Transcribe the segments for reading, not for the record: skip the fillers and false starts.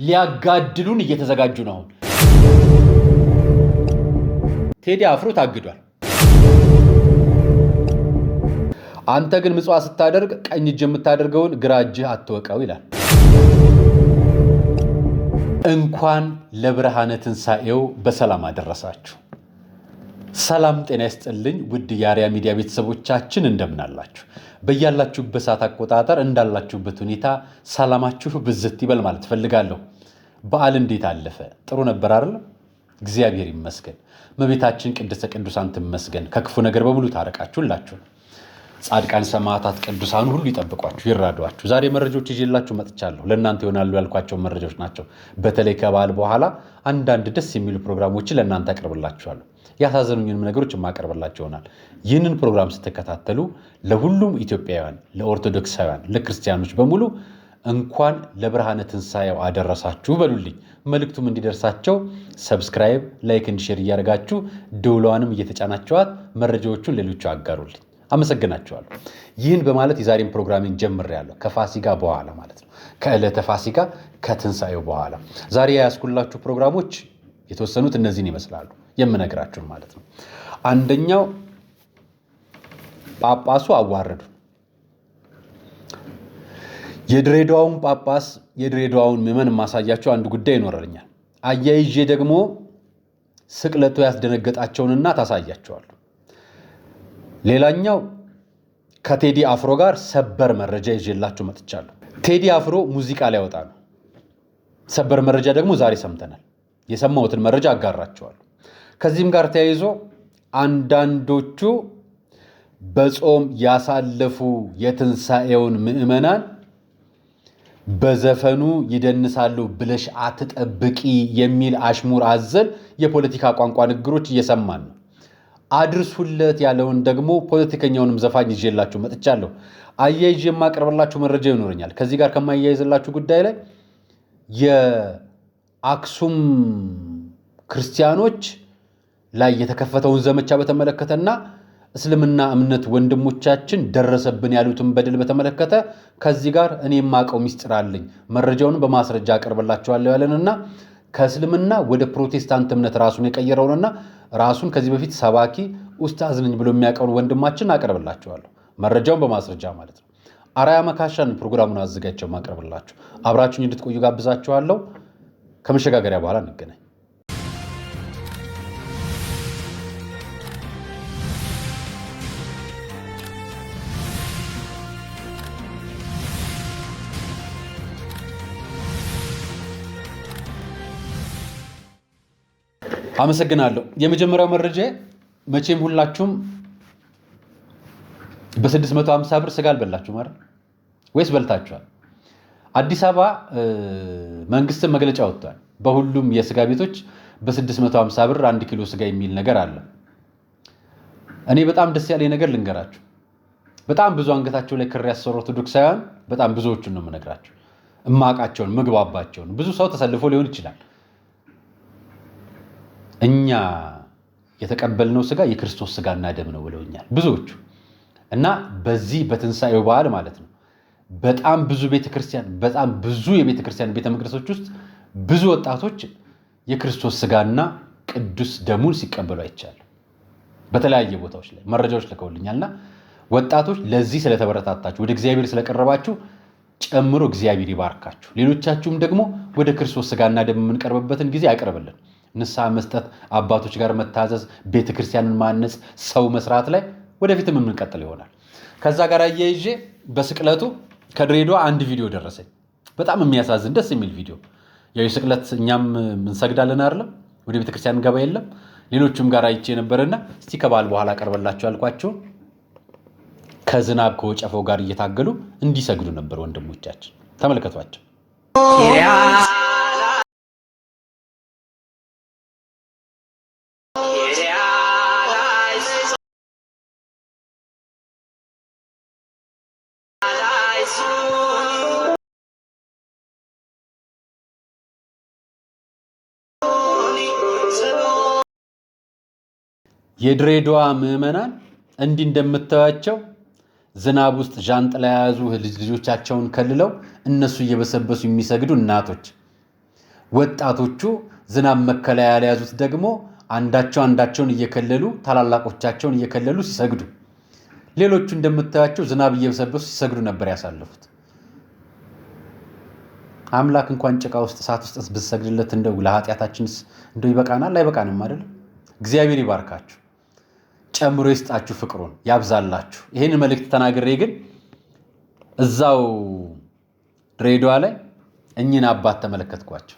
ሊያጋድሉን እየተዘጋጁ ነው። ቴዲ አፍሮ ታግዷል። አንተ ግን ምጽዋት ስታደርግ ቀኝ እጅ የምታደርገውን ግራ እጅህ አትወቀው ይላል። እንኳን ለብርሃነ ትንሣኤው በሰላም አደረሳችሁ። ሰላም ጤና ይስጥልኝ ውድ የአርያ ሚዲያ ቤተሰቦቻችን እንደምን አላችሁ? በያላችሁበት ሰዓት አቆጣጠር እንዳላችሁበት ሁኔታ ሰላማችሁ ብዝት ይበል ማለት ፈልጋለሁ። በዓል እንዴት አለፈ? ጥሩ ነበር አይደል? እግዚአብሔር ይመስገን። እመቤታችን ቅድስተ ቅዱሳን ትመስገን። ከክፉ ነገር በሙሉ ታረቃችሁላችሁ። ጻድቃን ሰማዕታት ቅዱሳን ሁሉ ይጠብቋችሁ ይራዷችሁ። ዛሬ መረጃዎች ይዤላችሁ መጥቻለሁ። ለእናንተ ይሆናሉ ያልኳቸው መረጃዎች ናቸው። በተለይ ከበዓል በኋላ አንዳንድ ደስ የሚሉ ፕሮግራሞችን ለእናንተ አቀርብላችኋለሁ። ያሳዘኑኝንም ነገሮች የማቀርብላችሁ ይሆናል። ይህንን ፕሮግራም ስትከታተሉ ለሁሉም ኢትዮጵያውያን፣ ለኦርቶዶክሳውያን፣ ለክርስቲያኖች በሙሉ እንኳን ለብርሃነ ትንሣኤው አደረሳችሁ በሉልኝ። መልእክቱም እንዲደርሳቸው ሰብስክራይብ፣ ላይክ፣ እንዲሼር እያደረጋችሁ ደውሏንም እየተጫናችኋት መረጃዎቹን ሌሎቹ አጋሩልኝ። አመሰግናችኋለሁ። ይህን በማለት የዛሬን ፕሮግራሜን ጀምሬያለሁ። ከፋሲካ በኋላ ማለት ነው። ከዕለተ ፋሲካ ከትንሣኤው በኋላ ዛሬ ያያዝኩላችሁ ፕሮግራሞች የተወሰኑት እነዚህን ይመስላሉ፣ የምነግራችሁ ማለት ነው። አንደኛው ጳጳሱ አዋረዱ። የድሬዳዋውን ጳጳስ የድሬዳዋውን ምዕመን ማሳያቸው አንድ ጉዳይ ይኖረኛል። አያይዤ ደግሞ ስቅለቱ ያስደነገጣቸውንና ታሳያቸዋለሁ። ሌላኛው ከቴዲ አፍሮ ጋር ሰበር መረጃ ይዤላችሁ መጥቻለሁ። ቴዲ አፍሮ ሙዚቃ ሊያወጣ ነው። ሰበር መረጃ ደግሞ ዛሬ ሰምተናል። የሰማሁትን መረጃ አጋራቸዋለሁ። ከዚህም ጋር ተያይዞ አንዳንዶቹ በጾም ያሳለፉ የትንሣኤውን ምዕመናን በዘፈኑ ይደንሳሉ ብለሽ አትጠብቂ የሚል አሽሙር አዘል የፖለቲካ ቋንቋ ንግግሮች እየሰማን ነው። አድርሱለት ያለውን ደግሞ ፖለቲከኛውንም ዘፋኝ ይዤላችሁ መጥቻለሁ። አያይዤ የማቀርብላችሁ መረጃ ይኖረኛል። ከዚህ ጋር ከማያይዝላችሁ ጉዳይ ላይ የአክሱም ክርስቲያኖች ላይ የተከፈተውን ዘመቻ በተመለከተና እስልምና እምነት ወንድሞቻችን ደረሰብን ያሉትን በደል በተመለከተ ከዚህ ጋር እኔ የማውቀው ሚስጥር አለኝ፣ መረጃውን በማስረጃ አቀርብላችኋለሁ ያለንና ከእስልምና ወደ ፕሮቴስታንት እምነት ራሱን የቀየረውንና ራሱን ከዚህ በፊት ሰባኪ ኡስታዝ ነኝ ብሎ የሚያቀርበውን ወንድማችን አቀርብላችኋለሁ፣ መረጃውን በማስረጃ ማለት ነው። አርያ መካሻን ፕሮግራሙን አዘጋጅቼው ማቀርብላችሁ፣ አብራችሁኝ እንድትቆዩ ጋብዛችኋለሁ። ከመሸጋገሪያ በኋላ እንገናኝ። አመሰግናለሁ። የመጀመሪያው መረጃ መቼም ሁላችሁም በ650 ብር ስጋ አልበላችሁም አይደል? ወይስ በልታችኋል? አዲስ አበባ መንግስትን መግለጫ ወጥቷል። በሁሉም የስጋ ቤቶች በ650 ብር 1 ኪሎ ስጋ የሚል ነገር አለ። እኔ በጣም ደስ ያለኝ ነገር ልንገራችሁ። በጣም ብዙ አንገታቸው ላይ ክር ያሰሩ ኦርቶዶክሳውያን በጣም ብዙዎቹን ነው የምነግራችሁ። እማቃቸውን ምግባባቸውን ብዙ ሰው ተሰልፎ ሊሆን ይችላል። እኛ የተቀበልነው ስጋ የክርስቶስ ስጋና ደም ነው ብለውኛል ብዙዎቹ። እና በዚህ በትንሣኤው በዓል ማለት ነው በጣም ብዙ ቤተክርስቲያን በጣም ብዙ የቤተክርስቲያን ቤተ መቅደሶች ውስጥ ብዙ ወጣቶች የክርስቶስ ስጋና ቅዱስ ደሙን ሲቀበሉ አይቻለሁ። በተለያየ ቦታዎች ላይ መረጃዎች ልከውልኛልና ወጣቶች ለዚህ ስለተበረታታችሁ ወደ እግዚአብሔር ስለቀረባችሁ ጨምሮ እግዚአብሔር ይባርካችሁ። ሌሎቻችሁም ደግሞ ወደ ክርስቶስ ስጋና ደም የምንቀርብበትን ጊዜ ያቀርብልን። ንስሐ መስጠት፣ አባቶች ጋር መታዘዝ፣ ቤተክርስቲያንን ማነጽ፣ ሰው መስራት ላይ ወደፊትም የምንቀጥል ይሆናል። ከዛ ጋር አያይዤ በስቅለቱ ከድሬዳዋ አንድ ቪዲዮ ደረሰኝ። በጣም የሚያሳዝን ደስ የሚል ቪዲዮ። ያው የስቅለት እኛም እንሰግዳለን አይደለም፣ ወደ ቤተክርስቲያን እንገባ የለም። ሌሎቹም ጋር አይቼ ነበርና እስቲ ከበዓል በኋላ ቀርበላችሁ ያልኳቸው ከዝናብ ከወጨፈው ጋር እየታገሉ እንዲሰግዱ ነበር ወንድሞቻችን። ተመልከቷቸው። የድሬዳዋ ምዕመናን እንዲህ እንደምታዩቸው ዝናብ ውስጥ ዣንጥላ የያዙ ልጆቻቸውን ከልለው እነሱ እየበሰበሱ የሚሰግዱ እናቶች፣ ወጣቶቹ ዝናብ መከለያ ያልያዙት ደግሞ አንዳቸውን እየከለሉ ታላላቆቻቸውን እየከለሉ ሲሰግዱ፣ ሌሎቹ እንደምታያቸው ዝናብ እየበሰበሱ ሲሰግዱ ነበር ያሳለፉት። አምላክ እንኳን ጭቃ ውስጥ እሳት ውስጥ ብትሰግድለት እንደው ለኃጢአታችንስ እንደው ይበቃናል አይበቃንም አይደል? እግዚአብሔር ይባርካችሁ፣ ጨምሮ ይስጣችሁ፣ ፍቅሩን ያብዛላችሁ። ይህን መልእክት ተናግሬ ግን እዛው ድሬዳዋ ላይ እኚህን አባት ተመለከትኳቸው።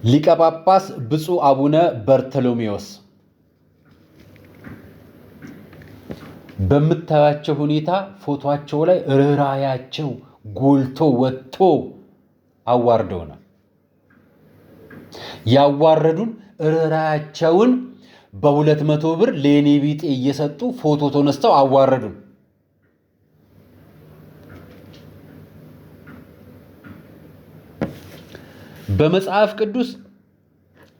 ሊቀ ጳጳስ ብፁዕ አቡነ በርተሎሜዎስ በምታያቸው ሁኔታ ፎቶአቸው ላይ ርኅራኄያቸው ጎልቶ ወጥቶ አዋርደውናል። ያዋረዱን ርኅራኄያቸውን በ200 ብር ለኔ ቢጤ እየሰጡ ፎቶ ተነስተው አዋረዱን። በመጽሐፍ ቅዱስ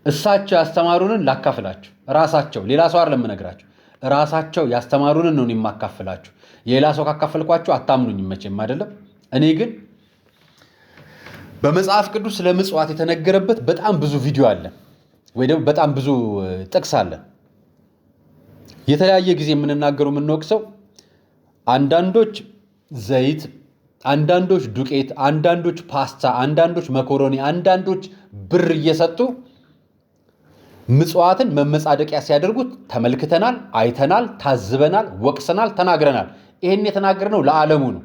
እሳቸው ያስተማሩንን ላካፍላችሁ። ራሳቸው ሌላ ሰው አይደለም የምነግራችሁ፣ ራሳቸው ያስተማሩንን ነው የማካፍላችሁ። የሌላ ሰው ካካፈልኳችሁ አታምኑኝም መቼም አይደለም። እኔ ግን በመጽሐፍ ቅዱስ ስለ ምጽዋት የተነገረበት በጣም ብዙ ቪዲዮ አለ፣ ወይ ደግሞ በጣም ብዙ ጥቅስ አለ። የተለያየ ጊዜ የምንናገረው የምንወቅሰው አንዳንዶች ዘይት፣ አንዳንዶች ዱቄት፣ አንዳንዶች ፓስታ፣ አንዳንዶች መኮሮኒ፣ አንዳንዶች ብር እየሰጡ ምጽዋትን መመጻደቂያ ሲያደርጉት ተመልክተናል፣ አይተናል፣ ታዝበናል፣ ወቅሰናል፣ ተናግረናል። ይሄን የተናገርነው ለዓለሙ ነው።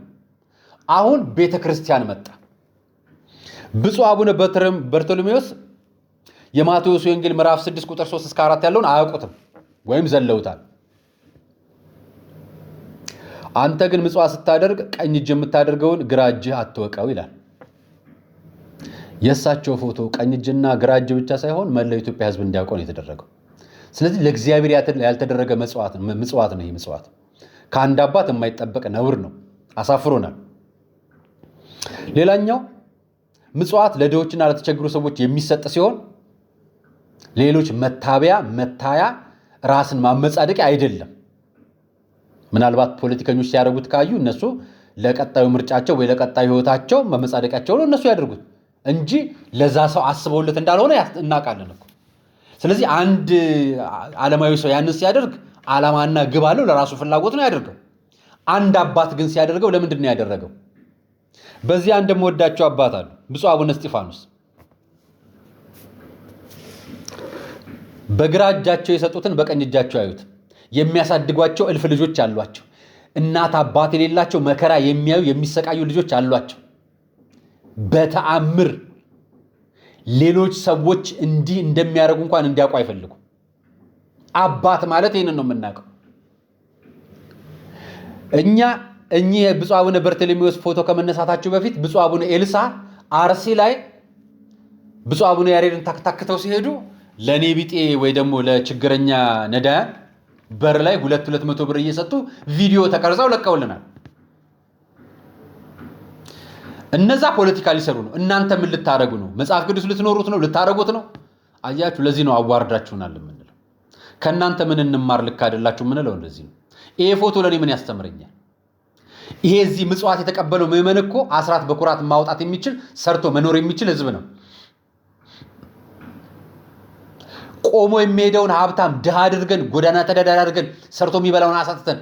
አሁን ቤተክርስቲያን መጣ። ብፁዕ አቡነ በርተሎሜዎስ የማቴዎስ ወንጌል ምዕራፍ 6 ቁጥር 3 እስከ 4 ያለውን አያውቁትም ወይም ዘለውታል። አንተ ግን ምጽዋት ስታደርግ ቀኝ እጅ የምታደርገውን ግራ እጅህ አትወቀው ይላል። የእሳቸው ፎቶ ቀኝ እጅና ግራ እጅ ብቻ ሳይሆን መላው ኢትዮጵያ ሕዝብ እንዲያውቀው ነው የተደረገው። ስለዚህ ለእግዚአብሔር ያልተደረገ ምጽዋት ነው። ይህ ምጽዋት ከአንድ አባት የማይጠበቅ ነውር ነው። አሳፍሮናል። ሌላኛው ምጽዋት ለድሆችና ለተቸገሩ ሰዎች የሚሰጥ ሲሆን ሌሎች መታያ ራስን ማመጻደቂያ አይደለም። ምናልባት ፖለቲከኞች ሲያደርጉት ካዩ እነሱ ለቀጣዩ ምርጫቸው ወይ ለቀጣዩ ህይወታቸው መመጻደቂያቸው ነው እነሱ ያደርጉት እንጂ ለዛ ሰው አስበውለት እንዳልሆነ እናውቃለን እኮ። ስለዚህ አንድ ዓለማዊ ሰው ያንን ሲያደርግ ዓላማና ግብ አለው፣ ለራሱ ፍላጎት ነው ያደርገው። አንድ አባት ግን ሲያደርገው ለምንድን ነው ያደረገው? በዚህ እንደምወዳቸው አባት አሉ፣ ብፁዕ አቡነ እስጢፋኖስ። በግራ እጃቸው የሰጡትን በቀኝ እጃቸው ያዩት። የሚያሳድጓቸው እልፍ ልጆች አሏቸው። እናት አባት የሌላቸው መከራ የሚያዩ የሚሰቃዩ ልጆች አሏቸው። በተአምር ሌሎች ሰዎች እንዲህ እንደሚያደርጉ እንኳን እንዲያውቁ አይፈልጉ። አባት ማለት ይህንን ነው የምናውቀው። እኚህ ብፁዕ አቡነ በርተሎሜዎስ ፎቶ ከመነሳታቸው በፊት ብፁዕ አቡነ ኤልሳ አርሲ ላይ ብፁዕ አቡነ ያሬድን ታክተው ሲሄዱ ለኔ ቢጤ ወይ ደግሞ ለችግረኛ ነዳያን በር ላይ 200 ብር እየሰጡ ቪዲዮ ተቀርጸው ለቀውልናል። እነዛ ፖለቲካ ሊሰሩ ነው። እናንተ ምን ልታረጉ ነው? መጽሐፍ ቅዱስ ልትኖሩት ነው? ልታረጉት ነው? አያችሁ፣ ለዚህ ነው አዋርዳችሁናል የምንለው። ከእናንተ ምን እንማር ልክ አይደላችሁ የምንለው እንደዚህ ነው። ይሄ ፎቶ ለኔ ምን ያስተምረኛል? ይሄ እዚህ ምጽዋት የተቀበለው ምዕመን እኮ አስራት በኩራት ማውጣት የሚችል ሰርቶ መኖር የሚችል ህዝብ ነው። ቆሞ የሚሄደውን ሀብታም ድሃ አድርገን ጎዳና ተዳዳሪ አድርገን ሰርቶ የሚበላውን አሳጥተን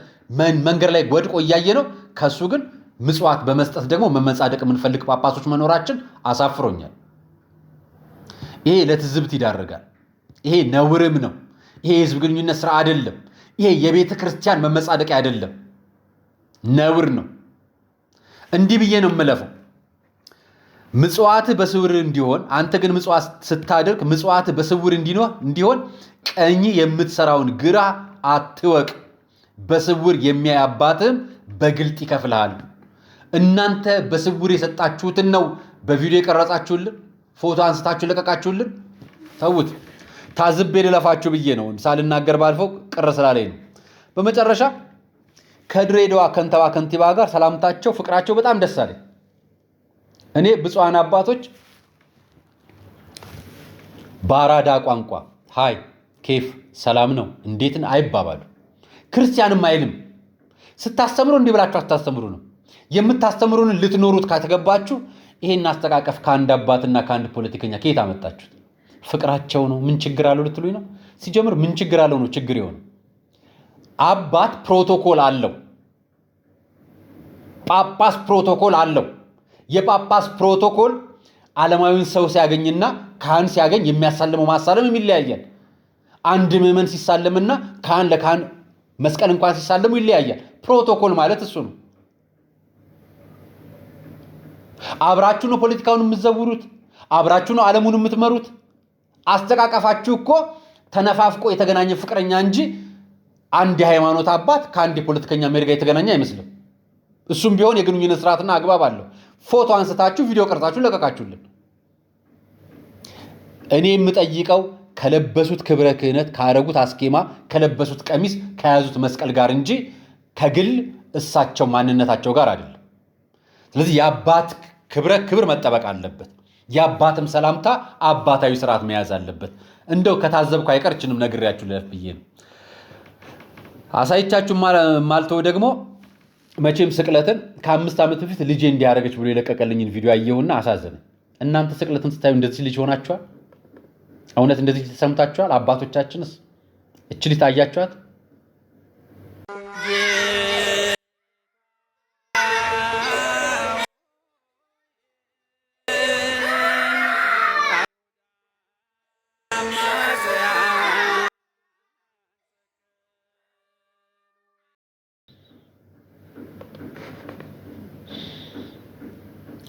መንገድ ላይ ወድቆ እያየ ነው። ከሱ ግን ምጽዋት በመስጠት ደግሞ መመጻደቅ የምንፈልግ ጳጳሶች መኖራችን አሳፍሮኛል። ይሄ ለትዝብት ይዳርጋል። ይሄ ነውርም ነው። ይሄ የህዝብ ግንኙነት ስራ አይደለም። ይሄ የቤተ ክርስቲያን መመጻደቂያ አይደለም፣ ነውር ነው። እንዲህ ብዬ ነው የምለፈው። ምጽዋት በስውር እንዲሆን አንተ ግን ምጽዋት ስታደርግ ምጽዋት በስውር እንዲሆን ቀኝ የምትሰራውን ግራ አትወቅ። በስውር የሚያይ አባትህም በግልጥ ይከፍልሃል። እናንተ በስውር የሰጣችሁትን ነው በቪዲዮ የቀረጻችሁልን፣ ፎቶ አንስታችሁ ለቀቃችሁልን። ተውት። ታዝቤ ልለፋችሁ ብዬ ነው ሳልናገር ባልፈው ቅር ስላለኝ ነው። በመጨረሻ ከድሬዳዋ ከንቲባ ጋር ሰላምታቸው፣ ፍቅራቸው በጣም ደስ አለኝ። እኔ ብፁዓን አባቶች በአራዳ ቋንቋ ሃይ ኬፍ ሰላም ነው እንዴትን አይባባሉ። ክርስቲያንም አይልም። ስታስተምሩ እንዲህ ብላችሁ አታስተምሩ ነው የምታስተምሩን። ልትኖሩት ከተገባችሁ ይሄን አስተቃቀፍ ከአንድ አባትና ከአንድ ፖለቲከኛ ከየት አመጣችሁት? ፍቅራቸው ነው? ምን ችግር አለው ልትሉኝ ነው? ሲጀምር ምን ችግር አለው ነው ችግር የሆነ። አባት ፕሮቶኮል አለው፣ ጳጳስ ፕሮቶኮል አለው። የጳጳስ ፕሮቶኮል ዓለማዊን ሰው ሲያገኝና ካህን ሲያገኝ የሚያሳልመው ማሳለም ይለያያል። አንድ ምዕመን ሲሳለምና ካህን ለካህን መስቀል እንኳን ሲሳለሙ ይለያያል። ፕሮቶኮል ማለት እሱ ነው። አብራችሁ ነው ፖለቲካውን የምትዘውሩት፣ አብራችሁ ነው ዓለሙን የምትመሩት። አስተቃቀፋችሁ እኮ ተነፋፍቆ የተገናኘ ፍቅረኛ እንጂ አንድ የሃይማኖት አባት ከአንድ የፖለቲከኛ መሪ ጋር የተገናኘ አይመስልም። እሱም ቢሆን የግንኙነት ስርዓትና አግባብ አለው። ፎቶ አንስታችሁ ቪዲዮ ቀርጻችሁ ለቀቃችሁልን። እኔ የምጠይቀው ከለበሱት ክብረ ክህነት ካረጉት አስኬማ ከለበሱት ቀሚስ ከያዙት መስቀል ጋር እንጂ ከግል እሳቸው ማንነታቸው ጋር አይደለም። ስለዚህ የአባት ክብር መጠበቅ አለበት። የአባትም ሰላምታ አባታዊ ስርዓት መያዝ አለበት። እንደው ከታዘብኩ አይቀርችንም ነግሬያችሁ ለፍ ብዬ ነው። አሳይቻችሁ ማልተው ደግሞ መቼም ስቅለትን ከ5 ዓመት በፊት ልጄ እንዲያረገች ብሎ የለቀቀልኝን ቪዲዮ አየሁና አሳዘነ። እናንተ ስቅለትን ስታዩ እንደዚህ ልጅ ሆናችኋል? እውነት እንደዚህ ተሰምታችኋል? አባቶቻችንስ እች ልጅ ታያችኋት?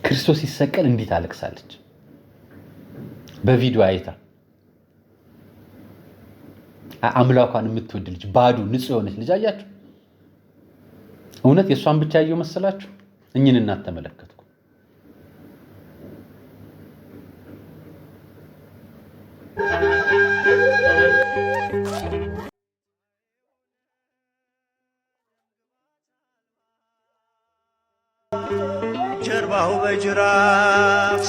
ክርስቶስ ሲሰቀል እንዴት አለቅሳለች በቪዲዮ አይታ። አምላኳን የምትወድ ልጅ፣ ባዶ ንጹህ የሆነች ልጅ አያችሁ። እውነት የእሷን ብቻ ያየው መሰላችሁ? እኝን እናት ተመለከትኩ። ጀርባው በጅራፍ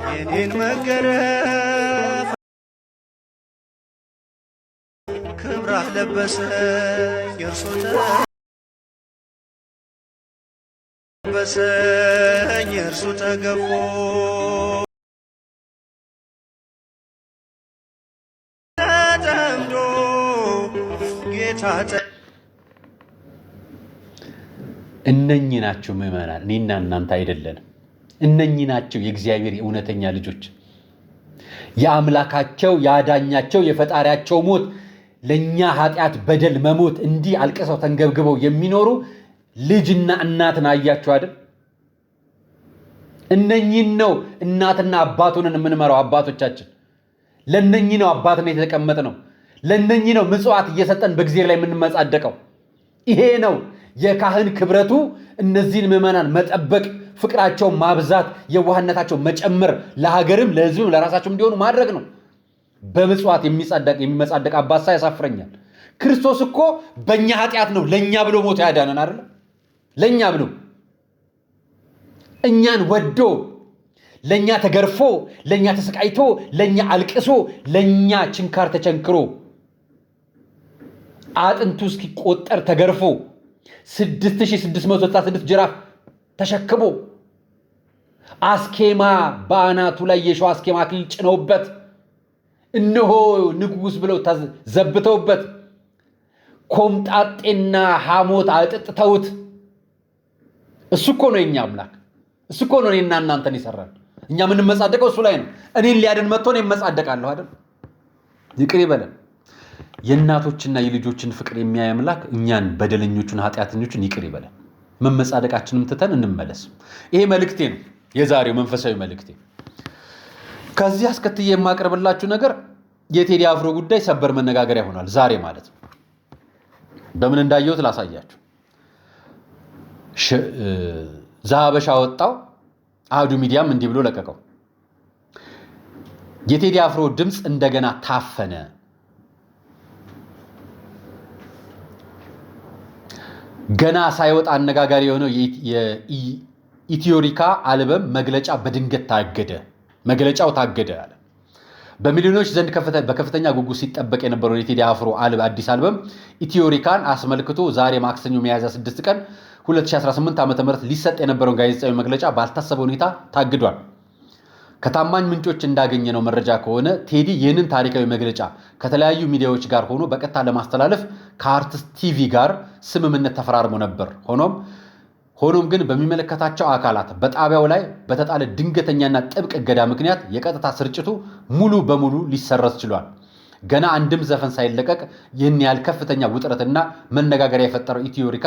የኔን መገረፍ ክብራህ ለበሰኝ እርሱ ተገፎ ተጠምዶ ጌታ እነኚህ ናቸው ምዕመናን፣ እኔና እናንተ አይደለንም። እነኚህ ናቸው የእግዚአብሔር የእውነተኛ ልጆች። የአምላካቸው ያዳኛቸው የፈጣሪያቸው ሞት ለኛ ኃጢአት በደል መሞት እንዲህ አልቅሰው ተንገብግበው የሚኖሩ ልጅና እናትን አያችሁ አይደል? እነኚህን ነው እናትና አባቱንን የምንመራው አባቶቻችን። ለነኚህ ነው አባትነት የተቀመጠ ነው። ለነኚህ ነው ምጽዋት እየሰጠን በእግዚአብሔር ላይ የምንመጻደቀው። ይሄ ነው የካህን ክብረቱ። እነዚህን ምዕመናን መጠበቅ፣ ፍቅራቸው ማብዛት፣ የዋህነታቸው መጨመር፣ ለሀገርም ለሕዝብም ለራሳቸው እንዲሆኑ ማድረግ ነው። በምጽዋት የሚመጻደቅ አባሳ ያሳፍረኛል። ክርስቶስ እኮ በእኛ ኃጢአት ነው ለእኛ ብሎ ሞቶ ያዳነን አይደለ? ለእኛ ብሎ እኛን ወዶ ለእኛ ተገርፎ ለእኛ ተሰቃይቶ ለእኛ አልቅሶ ለእኛ ችንካር ተቸንክሮ አጥንቱ እስኪቆጠር ተገርፎ 6666 ጅራፍ ተሸክሞ አስኬማ በአናቱ ላይ የሸዋ አስኬማ አክሊል ጭነውበት እነሆ ንጉሥ ብለው ዘብተውበት ኮምጣጤና ሐሞት አጥጥተውት። እሱ እኮ ነው የኛ አምላክ። እሱ እኮ ነው እኔና እናንተን ይሰራል። እኛ የምንመጻደቀው እሱ ላይ ነው። እኔን ሊያድን መጥቶ ነው የመጻደቃለሁ አይደል? ይቅር ይበለን። የእናቶችና የልጆችን ፍቅር የሚያይ አምላክ እኛን በደለኞቹን ኃጢአተኞችን ይቅር ይበለን። መመጻደቃችንም ትተን እንመለስ። ይሄ መልእክቴ ነው፣ የዛሬው መንፈሳዊ መልእክቴ። ከዚህ አስከትዬ የማቀርብላችሁ ነገር የቴዲ አፍሮ ጉዳይ ሰበር መነጋገሪያ ሆኗል። ዛሬ ማለት ነው። በምን እንዳየሁት ላሳያችሁ። ዛበሻ ወጣው፣ አህዱ ሚዲያም እንዲህ ብሎ ለቀቀው። የቴዲ አፍሮ ድምፅ እንደገና ታፈነ። ገና ሳይወጣ አነጋጋሪ የሆነው የኢትዮሪካ አልበም መግለጫ በድንገት ታገደ። መግለጫው ታገደ አለ። በሚሊዮኖች ዘንድ በከፍተኛ ጉጉት ሲጠበቅ የነበረው የቴዲ አፍሮ አዲስ አልበም ኢትዮሪካን አስመልክቶ ዛሬ ማክሰኞ ሚያዝያ 6 ቀን 2018 ዓ.ም ሊሰጥ የነበረውን ጋዜጣዊ መግለጫ ባልታሰበ ሁኔታ ታግዷል። ከታማኝ ምንጮች እንዳገኘነው መረጃ ከሆነ ቴዲ ይህንን ታሪካዊ መግለጫ ከተለያዩ ሚዲያዎች ጋር ሆኖ በቀጥታ ለማስተላለፍ ከአርቲስት ቲቪ ጋር ስምምነት ተፈራርሞ ነበር። ሆኖም ግን በሚመለከታቸው አካላት በጣቢያው ላይ በተጣለ ድንገተኛና ጥብቅ እገዳ ምክንያት የቀጥታ ስርጭቱ ሙሉ በሙሉ ሊሰረዝ ችሏል። ገና አንድም ዘፈን ሳይለቀቅ ይህን ያህል ከፍተኛ ውጥረትና መነጋገሪያ የፈጠረው ኢትዮሪካ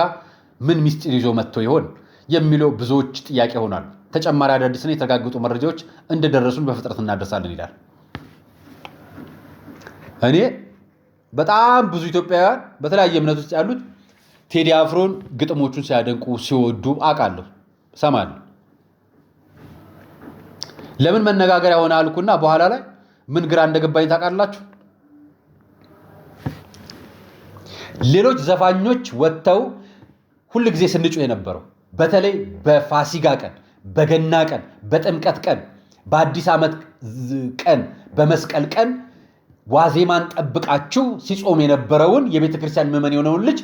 ምን ሚስጥር ይዞ መጥቶ ይሆን የሚለው ብዙዎች ጥያቄ ሆኗል። ተጨማሪ አዳዲስና የተረጋገጡ መረጃዎች እንደደረሱን በፍጥነት እናደርሳለን ይላል። እኔ በጣም ብዙ ኢትዮጵያውያን በተለያየ እምነት ውስጥ ያሉት ቴዲ አፍሮን ግጥሞቹን ሲያደንቁ ሲወዱ አውቃለሁ፣ ሰማለሁ። ለምን መነጋገሪያ ሆነ አልኩና በኋላ ላይ ምን ግራ እንደገባኝ ታውቃላችሁ? ሌሎች ዘፋኞች ወጥተው ሁል ጊዜ ስንጩ የነበረው በተለይ በፋሲጋ ቀን፣ በገና ቀን፣ በጥምቀት ቀን፣ በአዲስ ዓመት ቀን፣ በመስቀል ቀን ዋዜማን ጠብቃችሁ ሲጾም የነበረውን የቤተ ክርስቲያን ምዕመን የሆነውን ልጅ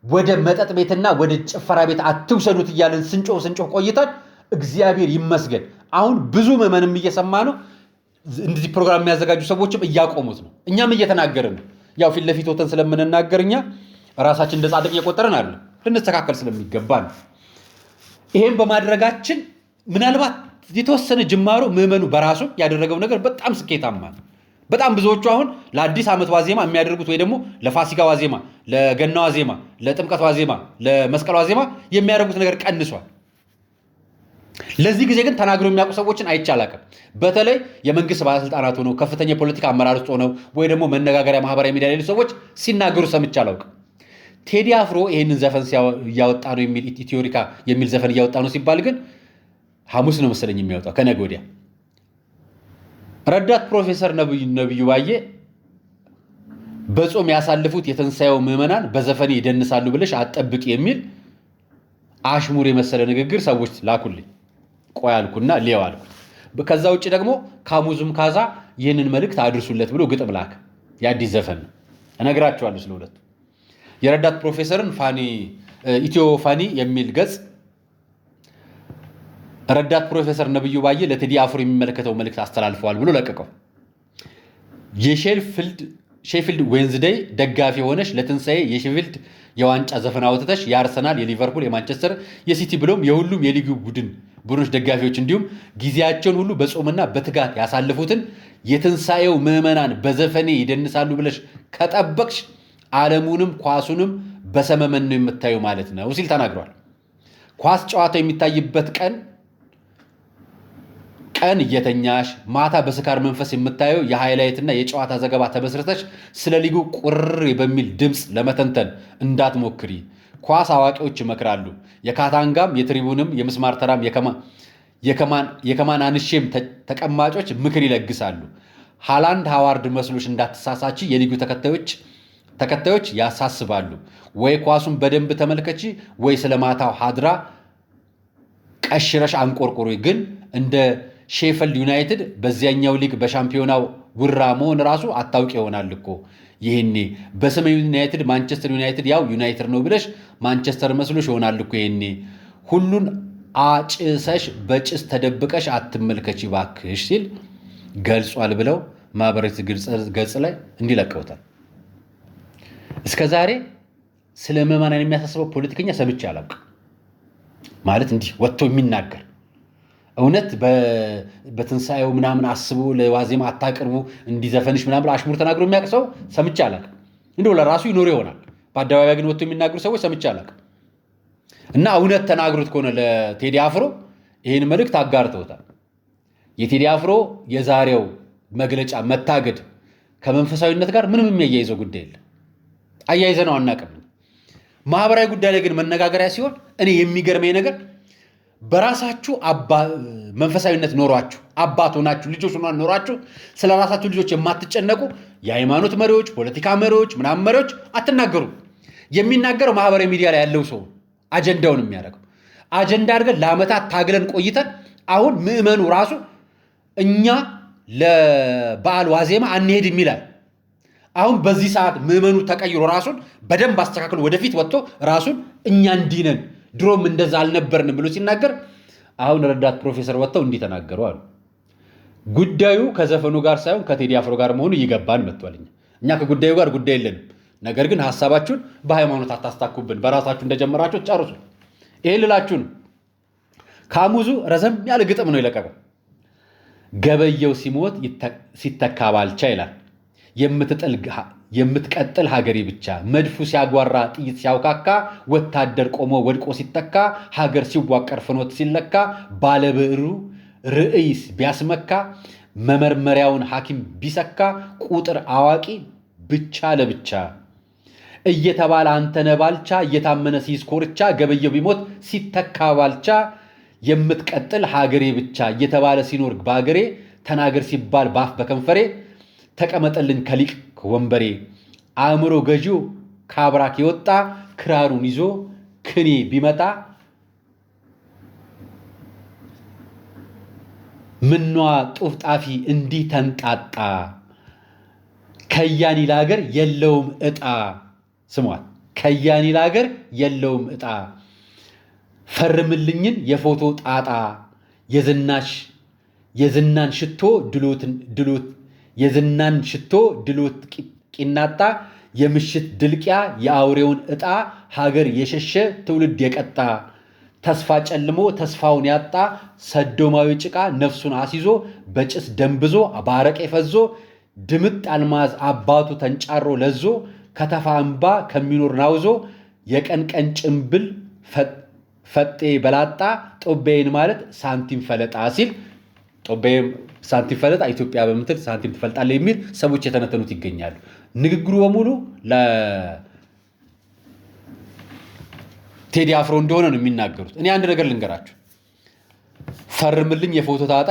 ወደ መጠጥ ቤትና ወደ ጭፈራ ቤት አትውሰዱት እያለን ስንጮህ ቆይተን እግዚአብሔር ይመስገን አሁን ብዙ ምዕመንም እየሰማ ነው። እንደዚህ ፕሮግራም የሚያዘጋጁ ሰዎችም እያቆሙት ነው። እኛም እየተናገርን ነው። ያው ፊት ለፊት ወተን ስለምንናገር እኛ ራሳችን እንደ ጻድቅ እየቆጠርን አለ ልንስተካከል ስለሚገባ ነው። ይሄን በማድረጋችን ምናልባት የተወሰነ ጅማሮ ምዕመኑ በራሱ ያደረገው ነገር በጣም ስኬታማ ነው። በጣም ብዙዎቹ አሁን ለአዲስ ዓመት ዋዜማ የሚያደርጉት ወይ ደግሞ ለፋሲካ ዋዜማ፣ ለገና ዋዜማ፣ ለጥምቀት ዋዜማ፣ ለመስቀል ዋዜማ የሚያደርጉት ነገር ቀንሷል። ለዚህ ጊዜ ግን ተናግረው የሚያውቁ ሰዎችን አይቻላቅም። በተለይ የመንግስት ባለስልጣናት ሆነው ከፍተኛ የፖለቲካ አመራር ውስጥ ሆነው ወይ ደግሞ መነጋገሪያ ማህበራዊ ሚዲያ ላይ ሰዎች ሲናገሩ ሰምቼ አላውቅም። ቴዲ አፍሮ ይህንን ዘፈን እያወጣ ነው የሚል ኢትዮሪካ የሚል ዘፈን እያወጣ ነው ሲባል ግን ሐሙስ ነው መሰለኝ የሚያወጣው ከነገ ወዲያ። ረዳት ፕሮፌሰር ነብዩ ባዬ በጾም ያሳልፉት የትንሣኤው ምዕመናን በዘፈኔ ይደንሳሉ ብለሽ አትጠብቂ የሚል አሽሙር የመሰለ ንግግር ሰዎች ላኩልኝ። ቆይ አልኩና ሊያው አልኩት። ከዛ ውጭ ደግሞ ካሙዙም ካዛ ይህንን መልእክት አድርሱለት ብሎ ግጥም ላክ። የአዲስ ዘፈን ነው እነግራቸዋለሁ ስለሁለቱ። የረዳት ፕሮፌሰርን ኢትዮ ፋኒ የሚል ገጽ ረዳት ፕሮፌሰር ነብዩ ባዬ ለቴዲ አፍሮ የሚመለከተው መልእክት አስተላልፈዋል ብሎ ለቀቀው። የሼፊልድ ዌንዝዴይ ደጋፊ ሆነሽ ለትንሣኤ የሼፊልድ የዋንጫ ዘፈን አውጥተሽ የአርሰናል፣ የሊቨርፑል፣ የማንቸስተር፣ የሲቲ ብሎም የሁሉም የሊጉ ቡድኖች ደጋፊዎች እንዲሁም ጊዜያቸውን ሁሉ በጾምና በትጋት ያሳልፉትን የትንሣኤው ምዕመናን በዘፈኔ ይደንሳሉ ብለሽ ከጠበቅሽ ዓለሙንም ኳሱንም በሰመመን ነው የምታዩ ማለት ነው ሲል ተናግሯል። ኳስ ጨዋታው የሚታይበት ቀን እየተኛሽ ማታ በስካር መንፈስ የምታየው የሃይላይትና የጨዋታ ዘገባ ተመስርተሽ ስለ ሊጉ ቁር በሚል ድምፅ ለመተንተን እንዳትሞክሪ። ኳስ አዋቂዎች ይመክራሉ። የካታንጋም የትሪቡንም የምስማር ተራም የከማን አንሼም ተቀማጮች ምክር ይለግሳሉ። ሃላንድ ሃዋርድ መስሎሽ እንዳትሳሳች የሊጉ ተከታዮች ያሳስባሉ። ወይ ኳሱን በደንብ ተመልከቺ ወይ ስለ ማታው ሀድራ ቀሽረሽ አንቆርቆሮ። ግን እንደ ሼፈልድ ዩናይትድ በዚያኛው ሊግ በሻምፒዮናው ውራ መሆን ራሱ አታውቂ ይሆናል እኮ ይሄኔ። በስመ ዩናይትድ ማንቸስተር ዩናይትድ ያው ዩናይትድ ነው ብለሽ ማንቸስተር መስሎሽ ይሆናል እኮ ይሄኔ። ሁሉን አጭሰሽ በጭስ ተደብቀሽ አትመልከቺ ባክሽ ሲል ገልጿል ብለው ማህበራዊ ገጽ ላይ እንዲለቀውታል። እስከ ዛሬ ስለ ምዕመናን የሚያሳስበው ፖለቲከኛ ሰምቼ አላውቅም። ማለት እንዲህ ወጥቶ የሚናገር እውነት በትንሣኤው ምናምን አስቦ ለዋዜማ አታቅርቡ እንዲዘፈንሽ ምናምን አሽሙር ተናግሮ የሚያውቅ ሰው ሰምቼ አላውቅም። እንደው ለራሱ ይኖር ይሆናል። በአደባባይ ግን ወጥቶ የሚናገሩ ሰዎች ሰምቼ አላውቅም። እና እውነት ተናግሮት ከሆነ ለቴዲ አፍሮ ይህን መልእክት አጋርተውታል። የቴዲ አፍሮ የዛሬው መግለጫ መታገድ ከመንፈሳዊነት ጋር ምንም የሚያያይዘው ጉዳይ የለም። አያይዘነው አናውቅም። ማህበራዊ ጉዳይ ላይ ግን መነጋገሪያ ሲሆን እኔ የሚገርመኝ ነገር በራሳችሁ መንፈሳዊነት ኖሯችሁ አባት ሆናችሁ ልጆች ኖሯችሁ ስለ ራሳችሁ ልጆች የማትጨነቁ የሃይማኖት መሪዎች፣ ፖለቲካ መሪዎች፣ ምናምን መሪዎች አትናገሩ። የሚናገረው ማህበራዊ ሚዲያ ላይ ያለው ሰው አጀንዳውን የሚያደርገው አጀንዳ አድርገን ለዓመታት ታግለን ቆይተን አሁን ምዕመኑ ራሱ እኛ ለበዓል ዋዜማ አንሄድም ይላል። አሁን በዚህ ሰዓት ምዕመኑ ተቀይሮ ራሱን በደንብ አስተካክሎ ወደፊት ወጥቶ ራሱን እኛ እንዲነን ድሮም እንደዛ አልነበርንም ብሎ ሲናገር አሁን ረዳት ፕሮፌሰር ወጥተው እንዲህ ተናገሩ አሉ። ጉዳዩ ከዘፈኑ ጋር ሳይሆን ከቴዲ አፍሮ ጋር መሆኑ ይገባን መጥቷል። እኛ ከጉዳዩ ጋር ጉዳይ የለንም። ነገር ግን ሐሳባችሁን በሃይማኖት አታስታኩብን፣ በራሳችሁ እንደጀመራችሁ ጨርሱ። ይሄ ልላችሁ ነው። ካሙዙ ረዘም ያለ ግጥም ነው የለቀቀው። ገበየው ሲሞት ሲተካ ባልቻ ይላል። የምትቀጥል ሀገሬ ብቻ መድፉ ሲያጓራ ጥይት ሲያውካካ ወታደር ቆሞ ወድቆ ሲተካ ሀገር ሲዋቀር ፍኖት ሲለካ ባለብዕሩ ርእይስ ቢያስመካ መመርመሪያውን ሐኪም ቢሰካ ቁጥር አዋቂ ብቻ ለብቻ እየተባለ አንተነ ባልቻ እየታመነ ሲስኮርቻ ገበየው ቢሞት ሲተካ ባልቻ የምትቀጥል ሀገሬ ብቻ እየተባለ ሲኖር በሀገሬ ተናገር ሲባል ባፍ በከንፈሬ ተቀመጠልኝ ከሊቅ ወንበሬ አእምሮ ገዢው ካብራክ የወጣ ክራሩን ይዞ ክኔ ቢመጣ ምኗ ጡፍ ጣፊ እንዲህ ተንጣጣ ከያኒ ለሀገር የለውም ዕጣ። ስሟት፣ ከያኒ ለሀገር የለውም ዕጣ ፈርምልኝን የፎቶ ጣጣ የዝናን ሽቶ ድሎት ቂናጣ የምሽት ድልቅያ የአውሬውን ዕጣ ሀገር የሸሸ ትውልድ የቀጣ ተስፋ ጨልሞ ተስፋውን ያጣ ሰዶማዊ ጭቃ ነፍሱን አስይዞ በጭስ ደንብዞ ባረቄ ፈዞ ድምጥ አልማዝ አባቱ ተንጫሮ ለዞ ከተፋ እምባ ከሚኖር ናውዞ የቀን ቀን ጭምብል ፈጤ በላጣ ጦቤይን ማለት ሳንቲም ፈለጣ ሲል ጦቤይን ሳንቲም ፈለጣ ኢትዮጵያ በምትል ሳንቲም ትፈልጣለ የሚል ሰዎች የተነተኑት ይገኛሉ። ንግግሩ በሙሉ ለቴዲ አፍሮ እንደሆነ ነው የሚናገሩት። እኔ አንድ ነገር ልንገራችሁ። ፈርምልኝ የፎቶ ጣጣ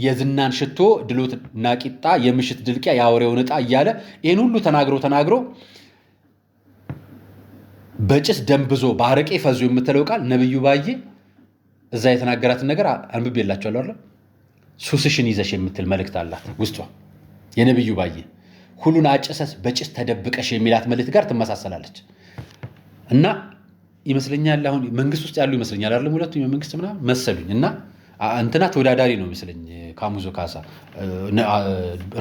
የዝናን ሽቶ ድሎት ናቂጣ የምሽት ድልቂያ የአውሬውን ዕጣ እያለ ይህን ሁሉ ተናግሮ በጭስ ደንብዞ ባረቄ ፈዞ የምትለው ቃል ነብዩ ባዬ እዛ የተናገራትን ነገር አንብቤላችኋለሁ አይደል? ሱስሽን ይዘሽ የምትል መልእክት አላት ውስጧ። የነብዩ ባዬ ሁሉን አጨሰስ በጭስ ተደብቀሽ የሚላት መልእክት ጋር ትመሳሰላለች። እና ይመስለኛል አሁን መንግስት ውስጥ ያሉ ይመስለኛል አይደል? ሁለቱም የመንግስት ምናምን መሰሉኝ እና እንትና ተወዳዳሪ ነው ይመስለኝ ካሙዙ ካሳ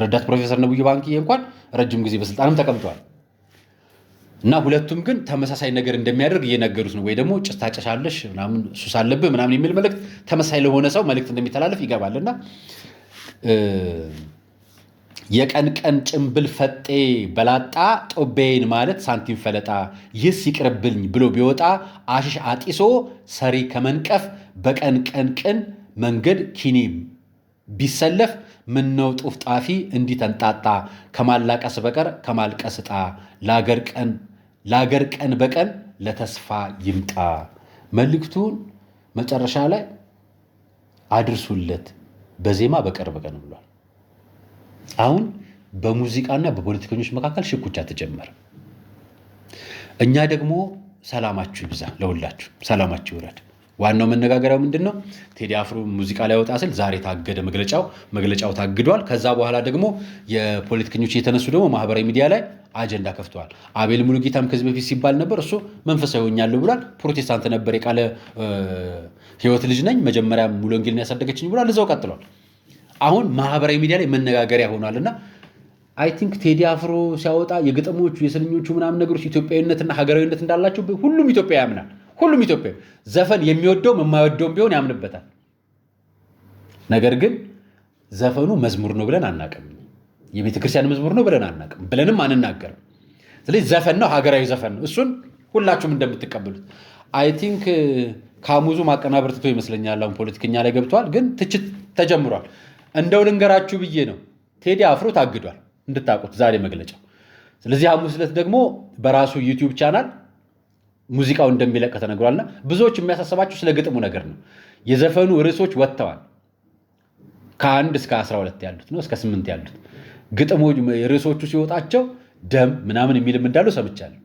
ረዳት ፕሮፌሰር ነብዩ ባንክዬ እንኳን ረጅም ጊዜ በስልጣንም ተቀምጠዋል። እና ሁለቱም ግን ተመሳሳይ ነገር እንደሚያደርግ እየነገሩት ነው። ወይ ደግሞ ጭስ ታጨሻለሽ ምናምን ሱስ አለብህ ምናምን የሚል መልእክት ተመሳሳይ ለሆነ ሰው መልእክት እንደሚተላለፍ ይገባልና የቀን ቀን ጭምብል ፈጤ በላጣ ጦቤይን ማለት ሳንቲም ፈለጣ ይህስ ይቅርብልኝ ብሎ ቢወጣ አሽሽ አጢሶ ሰሪ ከመንቀፍ በቀን ቀን ቅን መንገድ ኪኒ ቢሰለፍ ምነው ጡፍ ጣፊ እንዲህ ተንጣጣ ከማላቀስ በቀር ከማልቀስ ዕጣ ለአገር ቀን በቀን ለተስፋ ይምጣ። መልእክቱን መጨረሻ ላይ አድርሱለት በዜማ በቅርብ ቀን ብሏል። አሁን በሙዚቃና በፖለቲከኞች መካከል ሽኩቻ ተጀመረ። እኛ ደግሞ ሰላማችሁ ይብዛ፣ ለሁላችሁ ሰላማችሁ ይውረድ። ዋናው መነጋገሪያው ምንድነው? ቴዲ አፍሮ ሙዚቃ ላይ ወጣ ስል ዛሬ ታገደ መግለጫው ታግዷል። ከዛ በኋላ ደግሞ የፖለቲከኞች የተነሱ ደግሞ ማህበራዊ ሚዲያ ላይ አጀንዳ ከፍተዋል። አቤል ሙሉጌታም ከዚህ በፊት ሲባል ነበር እሱ መንፈሳዊ ሆኛለሁ ብሏል። ፕሮቴስታንት ነበር፣ የቃለ ሕይወት ልጅ ነኝ፣ መጀመሪያ ሙሉ ወንጌልን ያሳደገችኝ ብሏል። እዛው ቀጥሏል። አሁን ማህበራዊ ሚዲያ ላይ መነጋገሪያ ሆኗልና አይ ቲንክ ቴዲ አፍሮ ሲያወጣ የግጥሞቹ የስንኞቹ ምናምን ነገሮች ኢትዮጵያዊነትና ሀገራዊነት እንዳላቸው ሁሉም ኢትዮጵያ ያምናል። ሁሉም ኢትዮጵያ ዘፈን የሚወደውም የማይወደውም ቢሆን ያምንበታል። ነገር ግን ዘፈኑ መዝሙር ነው ብለን አናቅም፣ የቤተ ክርስቲያን መዝሙር ነው ብለን አናቅም፣ ብለንም አንናገርም። ስለዚህ ዘፈን ነው፣ ሀገራዊ ዘፈን ነው። እሱን ሁላችሁም እንደምትቀበሉት አይ ቲንክ ካሙዙ ማቀናበር ትቶ ይመስለኛል አሁን ፖለቲከኛ ላይ ገብቷል። ግን ትችት ተጀምሯል። እንደው ልንገራችሁ ብዬ ነው፣ ቴዲ አፍሮ ታግዷል እንድታውቁት ዛሬ መግለጫው። ስለዚህ ሐሙስ ዕለት ደግሞ በራሱ ዩቲዩብ ቻናል ሙዚቃው እንደሚለቅ ተነግሯልና ብዙዎች የሚያሳስባቸው ስለ ግጥሙ ነገር ነው። የዘፈኑ ርዕሶች ወጥተዋል። ከ1 እስከ 12 ያሉት ነው እስከ 8 ያሉት ግጥሞች ርዕሶቹ ሲወጣቸው ደም ምናምን የሚልም እንዳለው ሰምቻለሁ።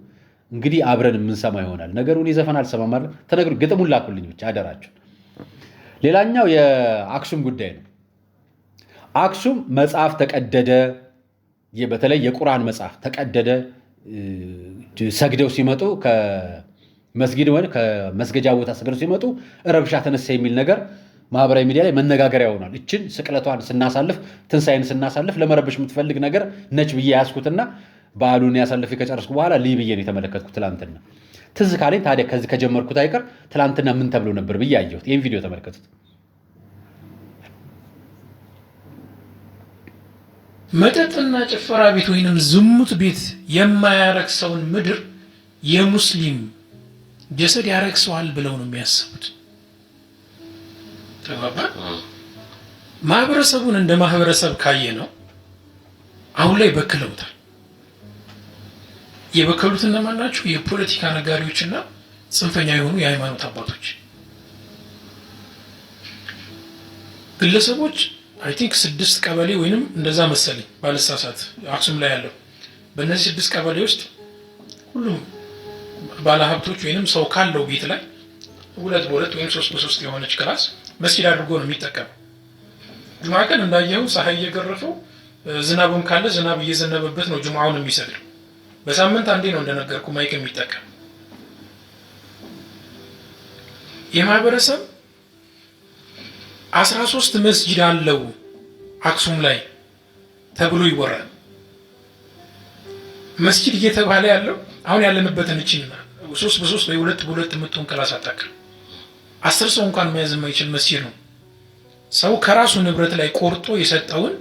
እንግዲህ አብረን የምንሰማ ይሆናል። ነገሩን የዘፈን አልሰማም አይደል? ተነግሩ፣ ግጥሙን ላኩልኝ ብቻ አደራችሁ። ሌላኛው የአክሱም ጉዳይ ነው። አክሱም መጽሐፍ ተቀደደ፣ በተለይ የቁርአን መጽሐፍ ተቀደደ። ሰግደው ሲመጡ መስጊድ ወይ ከመስገጃ ቦታ ሰግደው ሲመጡ ረብሻ ተነሳ የሚል ነገር ማህበራዊ ሚዲያ ላይ መነጋገሪያ ሆኗል። እችን ስቅለቷን ስናሳልፍ ትንሳኤን ስናሳልፍ ለመረበሽ የምትፈልግ ነገር ነች ብዬ ያስኩትና በዓሉን ያሳልፍ ከጨረስኩ በኋላ ልይ ብዬ ነው የተመለከትኩት ትላንትና። ትዝ ካለኝ ታዲያ ከዚህ ከጀመርኩት አይቀር ትላንትና ምን ተብሎ ነበር ብዬ አየሁት። ይሄን ቪዲዮ ተመልከቱት። መጠጥና ጭፈራ ቤት ወይንም ዝሙት ቤት የማያረክሰውን ምድር የሙስሊም ጀሰድ ያረክሰዋል ብለው ነው የሚያስቡት። ተባባ ማህበረሰቡን እንደ ማህበረሰብ ካየ ነው አሁን ላይ በክለውታል። የበከሉት እነማን ናቸው? የፖለቲካ ነጋሪዎችና ጽንፈኛ የሆኑ የሃይማኖት አባቶች ግለሰቦች። አይ ቲንክ 6 ቀበሌ ወይንም እንደዛ መሰለኝ ባለሳሳት አክሱም ላይ ያለው በእነዚህ 6 ቀበሌ ውስጥ ሁሉም ባለሀብቶች ወይንም ሰው ካለው ቤት ላይ 2 በ2 ወይም 3 በ3 የሆነች ክላስ መስጊድ አድርጎ ነው የሚጠቀመው። ጁምዓ ቀን እንዳየው ፀሐይ እየገረፈው ዝናብም ካለ ዝናብ እየዘነበበት ነው ጁምዓውን የሚሰግደው። በሳምንት አንዴ ነው እንደነገርኩ ማይክ የሚጠቀም የማህበረሰብ 13 መስጊድ አለው አክሱም ላይ ተብሎ ይወራል። መስጊድ እየተባለ ያለው አሁን ያለንበትን እቺና 3 በ3 ወይ 2 በ2 የምትሆን ክላስ አታውቅም። 10 ሰው እንኳን መያዝ የማይችል መስጊድ ነው። ሰው ከራሱ ንብረት ላይ ቆርጦ የሰጠውን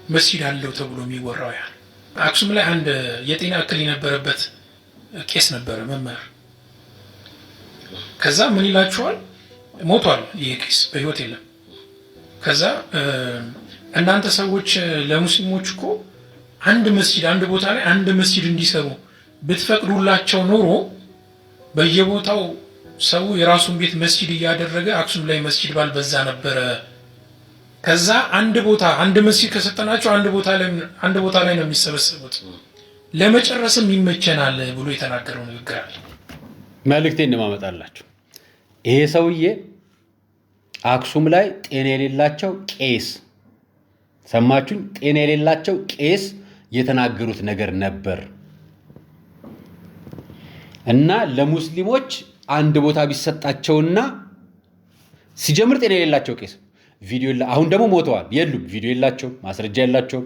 መስጊድ አለው ተብሎ የሚወራው ያ አክሱም ላይ አንድ የጤና እክል የነበረበት ቄስ ነበረ መምህር። ከዛ ምን ይላቸዋል? ሞቷል ይሄ ቄስ በህይወት የለም። ከዛ እናንተ ሰዎች ለሙስሊሞች እኮ አንድ መስጊድ አንድ ቦታ ላይ አንድ መስጊድ እንዲሰሩ ብትፈቅዱላቸው ኖሮ በየቦታው ሰው የራሱን ቤት መስጊድ እያደረገ አክሱም ላይ መስጊድ ባልበዛ ነበረ። ከዛ አንድ ቦታ አንድ መስጊድ ከሰጠናቸው አንድ ቦታ ላይ ነው የሚሰበሰቡት፣ ለመጨረስም ይመቸናል ብሎ የተናገረው ንግግር አለ። መልእክቴን እንደማመጣላችሁ ይሄ ሰውዬ አክሱም ላይ ጤና የሌላቸው ቄስ፣ ሰማችሁኝ? ጤና የሌላቸው ቄስ የተናገሩት ነገር ነበር እና ለሙስሊሞች አንድ ቦታ ቢሰጣቸውና ሲጀምር ጤና የሌላቸው ቄስ ቪዲዮ አሁን ደግሞ ሞተዋል የሉም፣ ቪዲዮ የላቸው፣ ማስረጃ የላቸው፣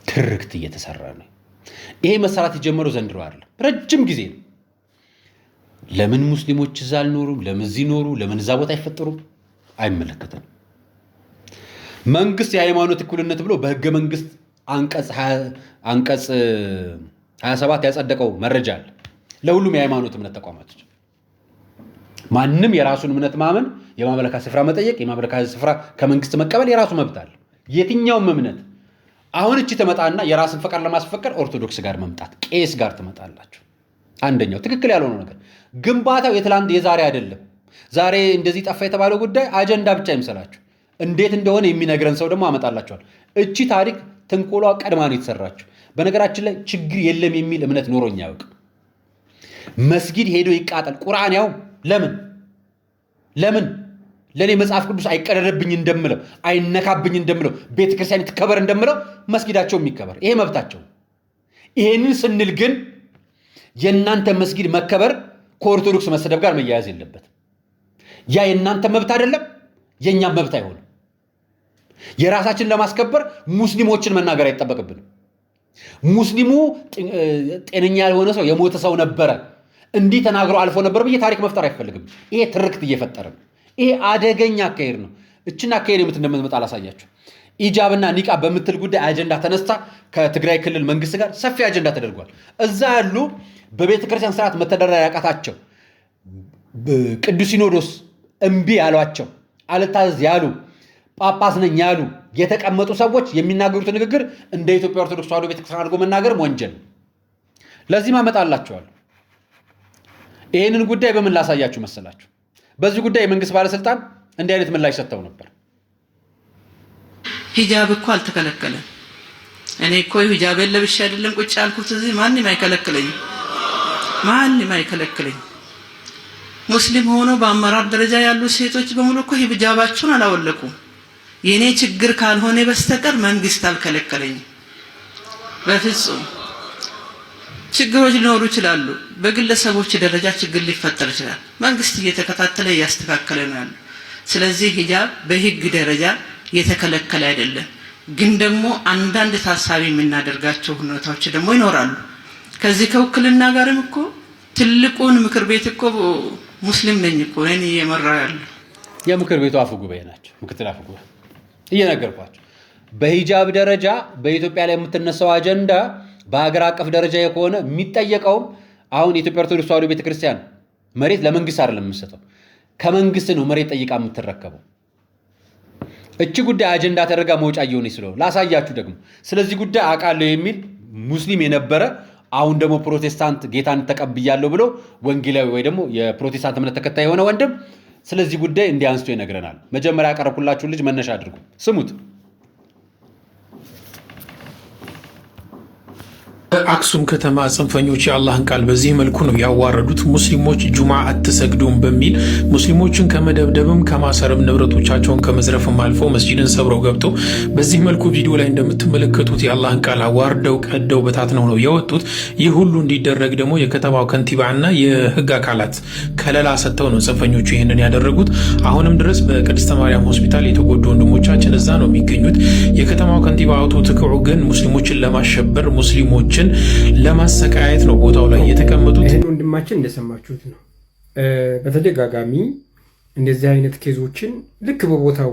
ትርክት እየተሰራ ነው። ይሄ መሰራት የጀመረው ዘንድሮ አይደለም፣ ረጅም ጊዜ ነው። ለምን ሙስሊሞች እዛ አልኖሩም? ለምን እዚህ ኖሩ? ለምን እዛ ቦታ አይፈጠሩም? አይመለከተንም። መንግስት የሃይማኖት እኩልነት ብሎ በህገ መንግስት አንቀጽ 27 ያጸደቀው መረጃ አለ ለሁሉም የሃይማኖት እምነት ተቋማቶች። ማንም የራሱን እምነት ማመን፣ የማምለካ ስፍራ መጠየቅ፣ የማምለካ ስፍራ ከመንግስት መቀበል የራሱ መብት አለ። የትኛውም እምነት አሁን እቺ ተመጣና የራስን ፈቃድ ለማስፈቀድ ኦርቶዶክስ ጋር መምጣት፣ ቄስ ጋር ትመጣላችሁ። አንደኛው ትክክል ያልሆነው ነገር ግንባታው የትላንት የዛሬ አይደለም። ዛሬ እንደዚህ ጠፋ የተባለው ጉዳይ አጀንዳ ብቻ ይምሰላችሁ። እንዴት እንደሆነ የሚነግረን ሰው ደግሞ አመጣላችኋል። እቺ ታሪክ ትንኮሏ ቀድማ ነው የተሰራችሁ። በነገራችን ላይ ችግር የለም የሚል እምነት ኖሮኝ ያውቅ። መስጊድ ሄዶ ይቃጠል፣ ቁርአን ያው ለምን ለኔ መጽሐፍ ቅዱስ አይቀደደብኝ እንደምለው አይነካብኝ እንደምለው ቤተክርስቲያን ትከበር እንደምለው መስጊዳቸው የሚከበር ይሄ መብታቸው። ይሄንን ስንል ግን የእናንተ መስጊድ መከበር ከኦርቶዶክስ መሰደብ ጋር መያያዝ የለበት። ያ የእናንተ መብት አይደለም፣ የእኛም መብት አይሆንም። የራሳችን ለማስከበር ሙስሊሞችን መናገር አይጠበቅብንም። ሙስሊሙ ጤነኛ ያልሆነ ሰው የሞተ ሰው ነበረ እንዲህ ተናግሮ አልፎ ነበር ብዬ ታሪክ መፍጠር አይፈልግም። ይሄ ትርክት እየፈጠረ ነው። ይሄ አደገኛ አካሄድ ነው። እችን አካሄድ እንደምትመጣ አላሳያችሁ። ኢጃብና ኒቃብ በምትል ጉዳይ አጀንዳ ተነስታ ከትግራይ ክልል መንግስት ጋር ሰፊ አጀንዳ ተደርጓል። እዛ ያሉ በቤተ ክርስቲያን ስርዓት መተዳደር ያቃታቸው ቅዱስ ሲኖዶስ እምቢ ያሏቸው አልታዘዝ ያሉ ጳጳስ ነኝ ያሉ የተቀመጡ ሰዎች የሚናገሩት ንግግር እንደ ኢትዮጵያ ኦርቶዶክስ ተዋሕዶ ቤተክርስቲያን አድርጎ መናገር ወንጀል። ለዚህ ማመጣላችኋለሁ። ይህንን ጉዳይ በምን ላሳያችሁ መሰላችሁ? በዚህ ጉዳይ የመንግስት ባለስልጣን እንዲህ አይነት ምላሽ ሰጥተው ነበር። ሂጃብ እኮ አልተከለከለም። እኔ እኮ ሂጃብ ለብሼ አይደለም ቁጭ ያልኩት እዚህ። ማንም አይከለክለኝ። ሙስሊም ሆኖ በአመራር ደረጃ ያሉ ሴቶች በሙሉ እኮ ሂጃባቸውን አላወለቁም። የኔ ችግር ካልሆነ በስተቀር መንግስት አልከለከለኝም በፍጹም። ችግሮች ሊኖሩ ይችላሉ። በግለሰቦች ደረጃ ችግር ሊፈጠር ይችላል። መንግስት እየተከታተለ እያስተካከለ ነው ያለው። ስለዚህ ሂጃብ በህግ ደረጃ የተከለከለ አይደለም። ግን ደግሞ አንዳንድ ታሳቢ የምናደርጋቸው ሁኔታዎች ደግሞ ይኖራሉ። ከዚህ ከውክልና ጋርም እኮ ትልቁን ምክር ቤት እኮ ሙስሊም ነኝ እኮ እኔ እየመራው ያለው የምክር ቤቱ አፈ ጉባኤ ናቸው። ምክትል አፈ ጉባኤ እየነገርኳቸው በሂጃብ ደረጃ በኢትዮጵያ ላይ የምትነሳው አጀንዳ በሀገር አቀፍ ደረጃ ከሆነ የሚጠየቀው አሁን የኢትዮጵያ ኦርቶዶክስ ተዋሕዶ ቤተክርስቲያን መሬት ለመንግስት አይደለም የምትሰጠው፣ ከመንግስት ነው መሬት ጠይቃ የምትረከበው። እቺ ጉዳይ አጀንዳ ተደርጋ መውጫ እየሆነች ስለሆነ ላሳያችሁ ደግሞ ስለዚህ ጉዳይ አውቃለሁ የሚል ሙስሊም የነበረ አሁን ደግሞ ፕሮቴስታንት ጌታን ተቀብያለሁ ብሎ ወንጌላዊ ወይ ደግሞ የፕሮቴስታንት እምነት ተከታይ የሆነ ወንድም ስለዚህ ጉዳይ እንዲያንስቶ ይነግረናል። መጀመሪያ ያቀረብኩላችሁ ልጅ መነሻ አድርጉ፣ ስሙት። በአክሱም ከተማ ጽንፈኞች የአላህን ቃል በዚህ መልኩ ነው ያዋረዱት። ሙስሊሞች ጁማ አትሰግዱም በሚል ሙስሊሞችን ከመደብደብም ከማሰርም ንብረቶቻቸውን ከመዝረፍም አልፈው መስጂድን ሰብረው ገብተው በዚህ መልኩ ቪዲዮ ላይ እንደምትመለከቱት የአላህን ቃል አዋርደው ቀደው በታትነው ነው የወጡት። ይህ ሁሉ እንዲደረግ ደግሞ የከተማው ከንቲባና የህግ አካላት ከለላ ሰጥተው ነው ጽንፈኞቹ ይህንን ያደረጉት። አሁንም ድረስ በቅድስተ ማርያም ሆስፒታል የተጎዱ ወንድሞቻችን እዛ ነው የሚገኙት። የከተማው ከንቲባ አቶ ትክዑ ግን ሙስሊሞችን ለማሸበር ሙስሊሞች ለማሰቃየት ነው ቦታው ላይ የተቀመጡት። ይህን ወንድማችን እንደሰማችሁት ነው። በተደጋጋሚ እንደዚህ አይነት ኬዞችን ልክ በቦታው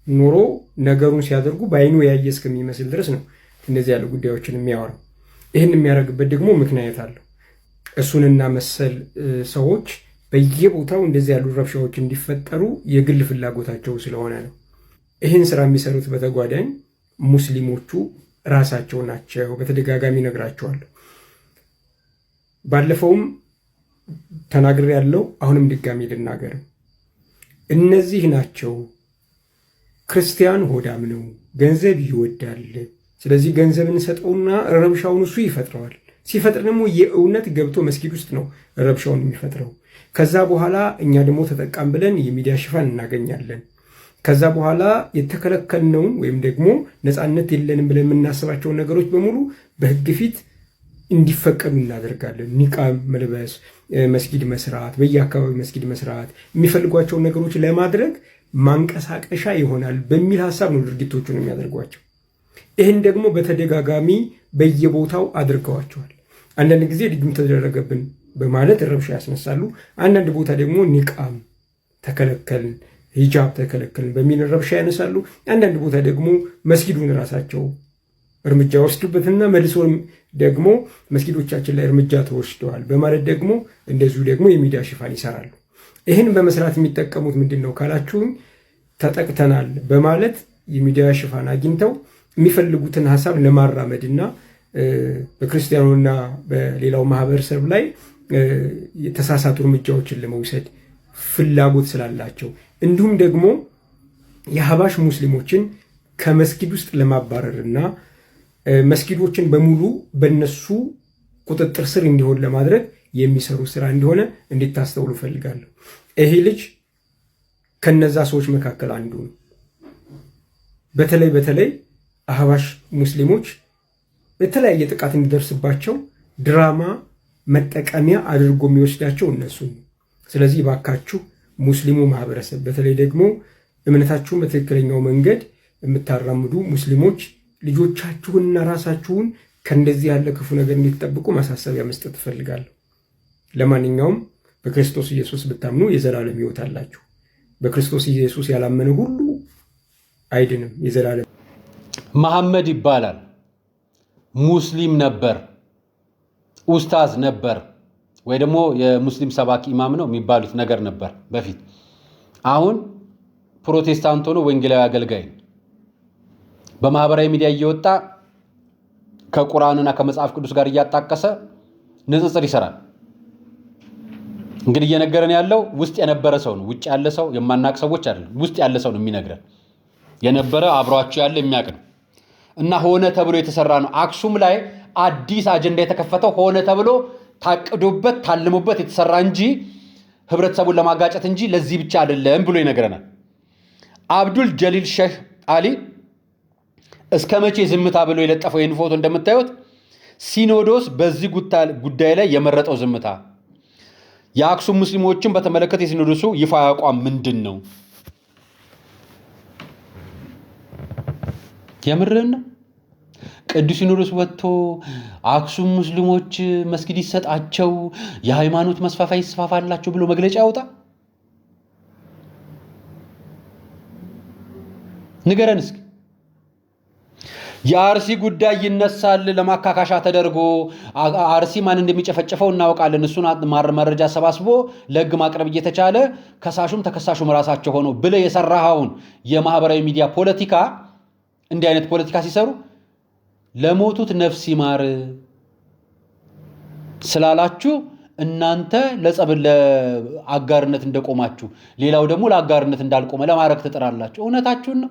ኖሮ ነገሩን ሲያደርጉ በአይኑ ያየ እስከሚመስል ድረስ ነው እንደዚህ ያሉ ጉዳዮችን የሚያወራው። ይህን የሚያደርግበት ደግሞ ምክንያት አለው። እሱንና መሰል ሰዎች በየቦታው እንደዚህ ያሉ ረብሻዎች እንዲፈጠሩ የግል ፍላጎታቸው ስለሆነ ነው። ይህን ስራ የሚሰሩት በተጓዳኝ ሙስሊሞቹ ራሳቸው ናቸው። በተደጋጋሚ ነግራቸዋለሁ። ባለፈውም ተናግሬ ያለው አሁንም ድጋሚ ልናገር። እነዚህ ናቸው። ክርስቲያን ሆዳም ነው፣ ገንዘብ ይወዳል። ስለዚህ ገንዘብ እንሰጠውና ረብሻውን እሱ ይፈጥረዋል። ሲፈጥር ደግሞ የእውነት ገብቶ መስጊድ ውስጥ ነው ረብሻውን የሚፈጥረው። ከዛ በኋላ እኛ ደግሞ ተጠቃም ብለን የሚዲያ ሽፋን እናገኛለን። ከዛ በኋላ የተከለከልነውን ወይም ደግሞ ነፃነት የለንም ብለን የምናስባቸውን ነገሮች በሙሉ በህግ ፊት እንዲፈቀዱ እናደርጋለን። ኒቃብ መልበስ፣ መስጊድ መስራት፣ በየአካባቢው መስጊድ መስራት፣ የሚፈልጓቸውን ነገሮች ለማድረግ ማንቀሳቀሻ ይሆናል በሚል ሀሳብ ነው ድርጊቶቹን የሚያደርጓቸው። ይህን ደግሞ በተደጋጋሚ በየቦታው አድርገዋቸዋል። አንዳንድ ጊዜ ልጁም ተደረገብን በማለት ረብሻ ያስነሳሉ። አንዳንድ ቦታ ደግሞ ኒቃብ ተከለከልን፣ ሂጃብ ተከለከልን በሚል ረብሻ ያነሳሉ። አንዳንድ ቦታ ደግሞ መስጊዱን ራሳቸው እርምጃ ወስዱበትና መልሶ ደግሞ መስጊዶቻችን ላይ እርምጃ ተወስደዋል በማለት ደግሞ እንደዚሁ ደግሞ የሚዲያ ሽፋን ይሰራሉ። ይህን በመስራት የሚጠቀሙት ምንድን ነው ካላችሁኝ፣ ተጠቅተናል በማለት የሚዲያ ሽፋን አግኝተው የሚፈልጉትን ሀሳብ ለማራመድና በክርስቲያኑና በሌላው ማህበረሰብ ላይ የተሳሳቱ እርምጃዎችን ለመውሰድ ፍላጎት ስላላቸው እንዲሁም ደግሞ የሀባሽ ሙስሊሞችን ከመስጊድ ውስጥ ለማባረርና መስጊዶችን በሙሉ በነሱ ቁጥጥር ስር እንዲሆን ለማድረግ የሚሰሩ ስራ እንደሆነ እንድታስተውሉ ፈልጋለሁ። ይሄ ልጅ ከነዛ ሰዎች መካከል አንዱ ነው። በተለይ አህባሽ ሙስሊሞች የተለያየ ጥቃት እንዲደርስባቸው ድራማ መጠቀሚያ አድርጎ የሚወስዳቸው እነሱ ነው። ስለዚህ ባካችሁ ሙስሊሙ ማህበረሰብ በተለይ ደግሞ እምነታችሁን በትክክለኛው መንገድ የምታራምዱ ሙስሊሞች ልጆቻችሁንና ራሳችሁን ከእንደዚህ ያለ ክፉ ነገር እንዲጠብቁ ማሳሰቢያ መስጠት እፈልጋለሁ። ለማንኛውም በክርስቶስ ኢየሱስ ብታምኑ የዘላለም ሕይወት አላችሁ። በክርስቶስ ኢየሱስ ያላመነ ሁሉ አይድንም፣ የዘላለም። መሐመድ ይባላል። ሙስሊም ነበር፣ ኡስታዝ ነበር፣ ወይ ደግሞ የሙስሊም ሰባኪ ኢማም ነው የሚባሉት ነገር ነበር በፊት። አሁን ፕሮቴስታንት ሆኖ ወንጌላዊ አገልጋይ ነው። በማህበራዊ ሚዲያ እየወጣ ከቁርአንና ከመጽሐፍ ቅዱስ ጋር እያጣቀሰ ንጽጽር ይሰራል። እንግዲህ እየነገረን ያለው ውስጥ የነበረ ሰው ነው። ውጭ ያለ ሰው የማናቅ ሰዎች አይደለም። ውስጥ ያለ ሰው ነው የሚነግረን። የነበረ አብሯቸው ያለ የሚያውቅ ነው። እና ሆነ ተብሎ የተሰራ ነው። አክሱም ላይ አዲስ አጀንዳ የተከፈተው ሆነ ተብሎ ታቅዶበት ታልሞበት የተሰራ እንጂ ህብረተሰቡን ለማጋጨት እንጂ ለዚህ ብቻ አይደለም ብሎ ይነግረናል። አብዱል ጀሊል ሼህ አሊ እስከ መቼ ዝምታ ብሎ የለጠፈው ይህን ፎቶ እንደምታዩት ሲኖዶስ በዚህ ጉዳይ ላይ የመረጠው ዝምታ፣ የአክሱም ሙስሊሞችን በተመለከተ የሲኖዶሱ ይፋ አቋም ምንድን ነው? የምርን ቅዱስ ሲኖዶስ ወጥቶ አክሱም ሙስሊሞች መስጊድ ይሰጣቸው፣ የሃይማኖት መስፋፋ ይስፋፋላቸው ብሎ መግለጫ ያውጣ? ንገረን እስኪ። የአርሲ ጉዳይ ይነሳል ለማካካሻ ተደርጎ አርሲ ማን እንደሚጨፈጨፈው እናውቃለን። እሱን መረጃ ሰባስቦ ለህግ ማቅረብ እየተቻለ ከሳሹም ተከሳሹም ራሳቸው ሆነው ብለ የሰራኸውን የማህበራዊ ሚዲያ ፖለቲካ እንዲህ አይነት ፖለቲካ ሲሰሩ ለሞቱት ነፍስ ይማር ስላላችሁ እናንተ ለአጋርነት እንደቆማችሁ ሌላው ደግሞ ለአጋርነት እንዳልቆመ ለማድረግ ትጥራላችሁ። እውነታችሁን ነው።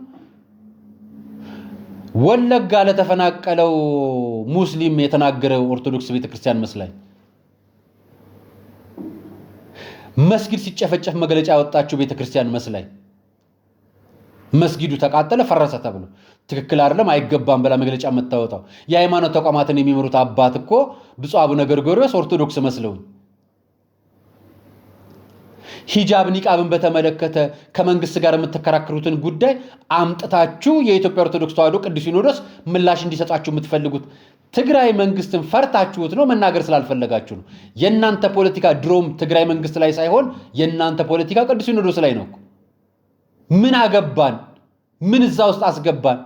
ወለጋ ለተፈናቀለው ሙስሊም የተናገረው ኦርቶዶክስ ቤተክርስቲያን መስላኝ መስጊድ ሲጨፈጨፍ መግለጫ ያወጣችሁ ቤተክርስቲያን መስላኝ መስጊዱ ተቃጠለ ፈረሰ ተብሎ ትክክል አይደለም አይገባም ብላ መግለጫ የምታወጣው የሃይማኖት ተቋማትን የሚመሩት አባት እኮ ብፁዕ አቡነ ገርጎርዮስ ኦርቶዶክስ መስለው ሂጃብ ኒቃብን በተመለከተ ከመንግስት ጋር የምትከራከሩትን ጉዳይ አምጥታችሁ የኢትዮጵያ ኦርቶዶክስ ተዋሕዶ ቅዱስ ሲኖዶስ ምላሽ እንዲሰጣችሁ የምትፈልጉት ትግራይ መንግስትን ፈርታችሁት ነው? መናገር ስላልፈለጋችሁ ነው? የእናንተ ፖለቲካ ድሮም ትግራይ መንግስት ላይ ሳይሆን የእናንተ ፖለቲካ ቅዱስ ሲኖዶስ ላይ ነው። ምን አገባን? ምን እዛ ውስጥ አስገባን?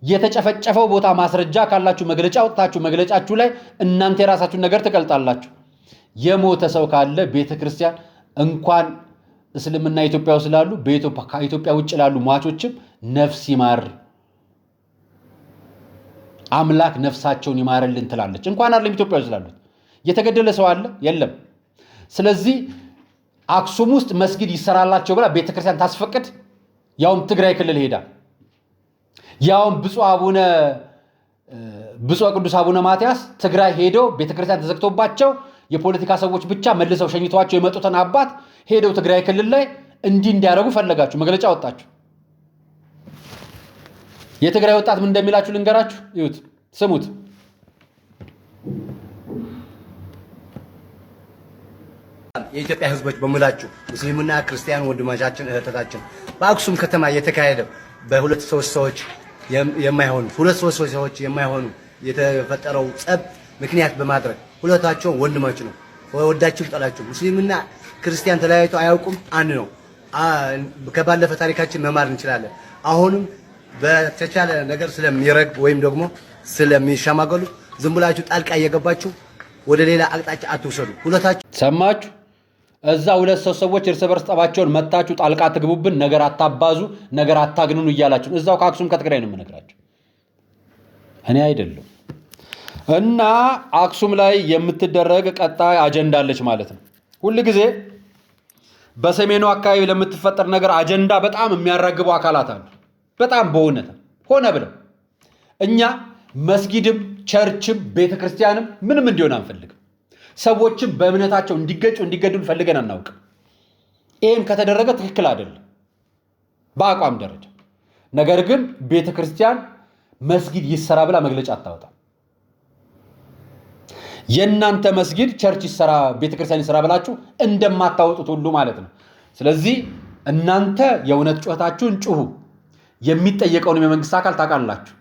የተጨፈጨፈው ቦታ ማስረጃ ካላችሁ መግለጫ ወጣችሁ መግለጫችሁ ላይ እናንተ የራሳችሁን ነገር ትቀልጣላችሁ። የሞተ ሰው ካለ ቤተክርስቲያን እንኳን እስልምና ኢትዮጵያ ውስጥ ላሉ ከኢትዮጵያ ውጭ ላሉ ሟቾችም ነፍስ ይማር አምላክ ነፍሳቸውን ይማርልን ትላለች። እንኳን አይደለም ኢትዮጵያ ውስጥ ላሉት የተገደለ ሰው አለ የለም። ስለዚህ አክሱም ውስጥ መስጊድ ይሰራላቸው ብላ ቤተክርስቲያን ታስፈቅድ? ያውም ትግራይ ክልል ሄዳ ያውም ብፁዕ ቅዱስ አቡነ ማትያስ ትግራይ ሄደው ቤተክርስቲያን ተዘግቶባቸው የፖለቲካ ሰዎች ብቻ መልሰው ሸኝቷቸው የመጡትን አባት ሄደው ትግራይ ክልል ላይ እንዲያደርጉ ፈለጋችሁ፣ መግለጫ ወጣችሁ። የትግራይ ወጣት ምን እንደሚላችሁ ልንገራችሁ፣ ይሁት ስሙት። የኢትዮጵያ ሕዝቦች በሙላችሁ ሙስሊምና ክርስቲያን ወንድሞቻችን እህቶቻችን በአክሱም ከተማ የተካሄደው በሁለት ሰዎች የማይሆኑ የተፈጠረው ጸብ ምክንያት በማድረግ ሁለታቸው ወንድሞች ነው። ወዳችሁ ጠላችሁ ሙስሊምና ክርስቲያን ተለያይተው አያውቁም። አንድ ነው። ከባለፈ ታሪካችን መማር እንችላለን። አሁንም በተቻለ ነገር ስለሚረግ ወይም ደግሞ ስለሚሻማገሉ ዝም ብላችሁ ጣልቃ እየገባችሁ ወደ ሌላ አቅጣጫ አትውሰዱ። ሁለታችሁ ሰማችሁ? እዛ ሁለት ሰዎች እርስ በርስ ጠባቸውን መታችሁ ጣልቃ ትግቡብን፣ ነገር አታባዙ፣ ነገር አታግንኑ እያላችሁ እዛው ከአክሱም ከትግራይ ነው የምነግራችሁ እኔ አይደለም። እና አክሱም ላይ የምትደረግ ቀጣይ አጀንዳ አለች ማለት ነው። ሁል ጊዜ በሰሜኑ አካባቢ ለምትፈጠር ነገር አጀንዳ በጣም የሚያራግቡ አካላት አሉ። በጣም በእውነት ሆነ ብለው እኛ መስጊድም ቸርችም ቤተክርስቲያንም ምንም እንዲሆን አንፈልግም። ሰዎችም በእምነታቸው እንዲገደሉ ፈልገን አናውቅም። ይህም ከተደረገ ትክክል አይደለም በአቋም ደረጃ። ነገር ግን ቤተክርስቲያን መስጊድ ይሰራ ብላ መግለጫ አታወጣም። የእናንተ መስጊድ ቸርች ይሰራ ቤተክርስቲያን ይሰራ ብላችሁ እንደማታወጡት ሁሉ ማለት ነው። ስለዚህ እናንተ የእውነት ጩኸታችሁን ጩሁ። የሚጠየቀውን የመንግስት አካል ታውቃላችሁ።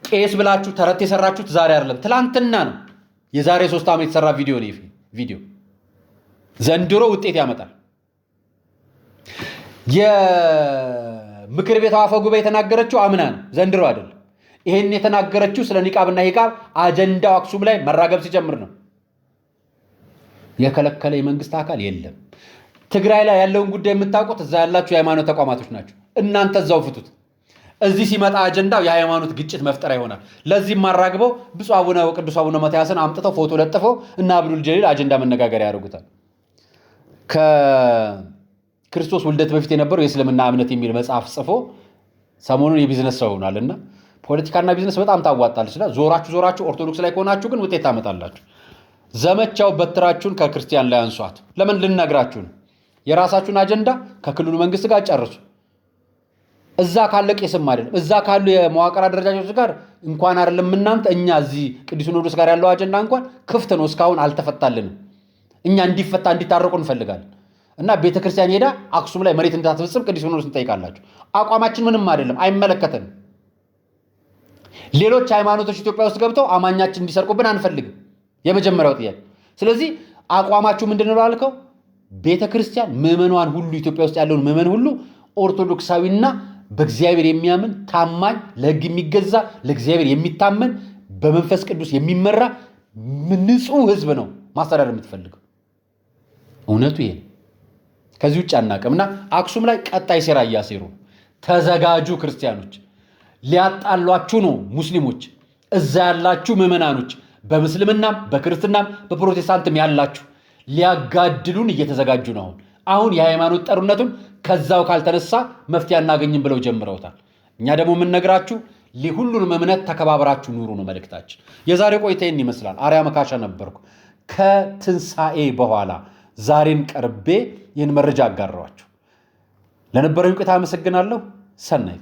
ቄስ ብላችሁ ተረት የሰራችሁት ዛሬ አይደለም ትላንትና ነው። የዛሬ 3 ዓመት የተሰራ ቪዲዮ ነው። ቪዲዮ ዘንድሮ ውጤት ያመጣል። የምክር ቤት አፈ ጉባኤ የተናገረችው አምና ነው፣ ዘንድሮ አይደለም። ይሄን የተናገረችው ስለ ኒቃብና ሂቃብ አጀንዳው አክሱም ላይ መራገብ ሲጀምር ነው። የከለከለ የመንግስት አካል የለም። ትግራይ ላይ ያለውን ጉዳይ የምታውቁት እዛ ያላችሁ የሃይማኖት ተቋማቶች ናቸው። እናንተ እዛው ፍቱት። እዚህ ሲመጣ አጀንዳው የሃይማኖት ግጭት መፍጠሪያ ይሆናል። ለዚህ ማራግበው ብፁዕ ቅዱስ አቡነ ማትያስን አምጥተው ፎቶ ለጥፈው እና አብዱል ጀሊል አጀንዳ መነጋገሪያ ያደርጉታል። ከክርስቶስ ውልደት በፊት የነበረው የእስልምና እምነት የሚል መጽሐፍ ጽፎ ሰሞኑን የቢዝነስ ሰው ሆኗልና ፖለቲካና ቢዝነስ በጣም ታዋጣለች። ዞራችሁ ኦርቶዶክስ ላይ ከሆናችሁ ግን ውጤት ታመጣላችሁ። ዘመቻው በትራችሁን ከክርስቲያን ላይ አንሷት። ለምን ልነግራችሁ ነው። የራሳችሁን አጀንዳ ከክልሉ መንግስት ጋር ጨርሱ። እዛ ካለ ቄስም አይደለም እዛ ካሉ የመዋቅር አደረጃጆች ጋር እንኳን አይደለም እናንተ እኛ እዚህ ቅዱስ ሲኖዶስ ጋር ያለው አጀንዳ እንኳን ክፍት ነው እስካሁን አልተፈታልንም እኛ እንዲፈታ እንዲታረቁ እንፈልጋለን እና ቤተክርስቲያን ሄዳ አክሱም ላይ መሬት እንዳትፈጽም ቅዱስ ሲኖዶስ እንጠይቃላችሁ አቋማችን ምንም አይደለም አይመለከተንም ሌሎች ሃይማኖቶች ኢትዮጵያ ውስጥ ገብተው አማኛችን እንዲሰርቁብን አንፈልግም የመጀመሪያው ጥያቄ ስለዚህ አቋማችሁ ምንድነው አልከው ቤተክርስቲያን ምዕመናን ሁሉ ኢትዮጵያ ውስጥ ያለውን ምዕመን ሁሉ ኦርቶዶክሳዊና በእግዚአብሔር የሚያምን ታማኝ ለሕግ የሚገዛ ለእግዚአብሔር የሚታመን በመንፈስ ቅዱስ የሚመራ ንጹህ ህዝብ ነው ማስተዳደር የምትፈልገው እውነቱ ይሄ ከዚህ ውጭ አናቀምና አክሱም ላይ ቀጣይ ሴራ እያሴሩ ተዘጋጁ ክርስቲያኖች ሊያጣሏችሁ ነው ሙስሊሞች እዛ ያላችሁ ምዕመናኖች በሙስሊምናም በክርስትናም በፕሮቴስታንትም ያላችሁ ሊያጋድሉን እየተዘጋጁ ነው አሁን የሃይማኖት ጠሩነቱን ከዛው ካልተነሳ መፍትያ እናገኝም ብለው ጀምረውታል እኛ ደግሞ ምን ነግራችሁ ለሁሉንም እምነት ተከባብራችሁ ኑሩ ነው መልእክታችን የዛሬ ቆይታዬን ይመስላል አርያ መካሻ ነበርኩ ከትንሳኤ በኋላ ዛሬን ቀርቤ ይህን መረጃ አጋራዋችሁ ለነበረኝ ቆይታ አመሰግናለሁ ሰናይ